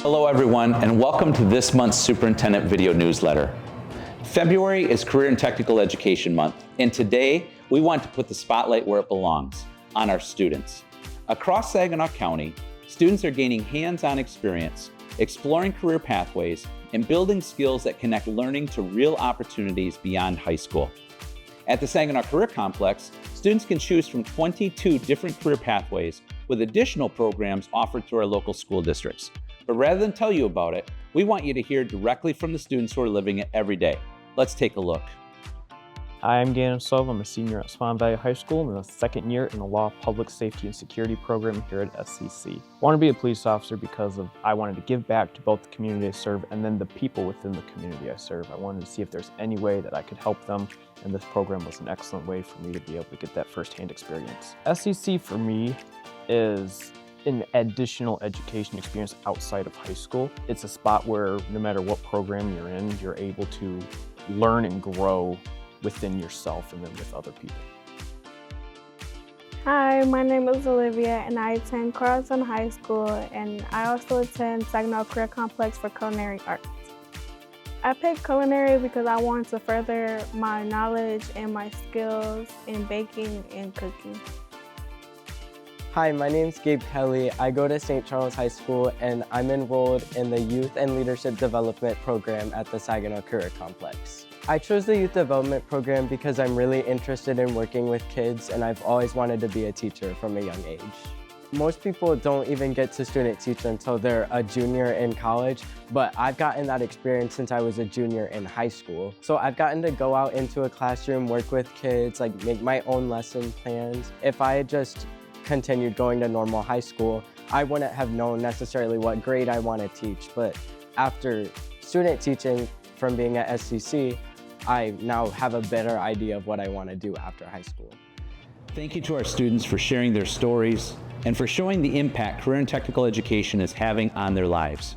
Hello everyone, and welcome to this month's Superintendent video newsletter. February is Career and Technical Education Month, and today we want to put the spotlight where it belongs, on our students. Across Saginaw County, students are gaining hands-on experience, exploring career pathways, and building skills that connect learning to real opportunities beyond high school. At the Saginaw Career Complex, students can choose from 22 different career pathways with additional programs offered through our local school districts. But rather than tell you about it, we want you to hear directly from the students who are living it every day. Let's take a look. Hi, I'm Gannon Sov. I'm a senior at Swan Valley High School and in the second year in the Law, Public Safety and Security program here at SCC. I want to be a police officer because I wanted to give back to both the community I serve and then the people within the community I serve. I wanted to see if there's any way that I could help them, and this program was an excellent way for me to be able to get that firsthand experience. SCC for me is an additional education experience outside of high school. It's a spot where no matter what program you're in, you're able to learn and grow within yourself and then with other people. Hi, my name is Olivia and I attend Carlson High School, and I also attend Saginaw Career Complex for Culinary Arts. I picked culinary because I wanted to further my knowledge and my skills in baking and cooking. Hi, my name's Gabe Kelly. I go to St. Charles High School and I'm enrolled in the Youth and Leadership Development program at the Saginaw Career Complex. I chose the Youth Development program because I'm really interested in working with kids and I've always wanted to be a teacher from a young age. Most people don't even get to student teach until they're a junior in college, but I've gotten that experience since I was a junior in high school. So I've gotten to go out into a classroom, work with kids, make my own lesson plans. If I had just continued going to normal high school, I wouldn't have known necessarily what grade I want to teach, but after student teaching from being at SCC, I now have a better idea of what I want to do after high school. Thank you to our students for sharing their stories and for showing the impact career and technical education is having on their lives.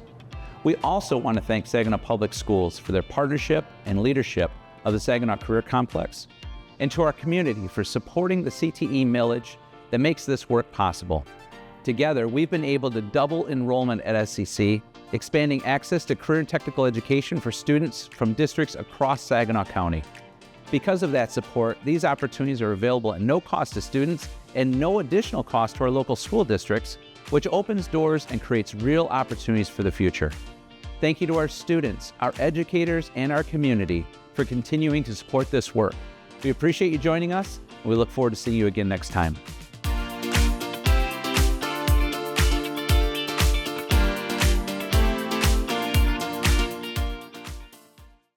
We also want to thank Saginaw Public Schools for their partnership and leadership of the Saginaw Career Complex, and to our community for supporting the CTE millage that makes this work possible. Together, we've been able to double enrollment at SCC, expanding access to career and technical education for students from districts across Saginaw County. Because of that support, these opportunities are available at no cost to students and no additional cost to our local school districts, which opens doors and creates real opportunities for the future. Thank you to our students, our educators, and our community for continuing to support this work. We appreciate you joining us, and we look forward to seeing you again next time.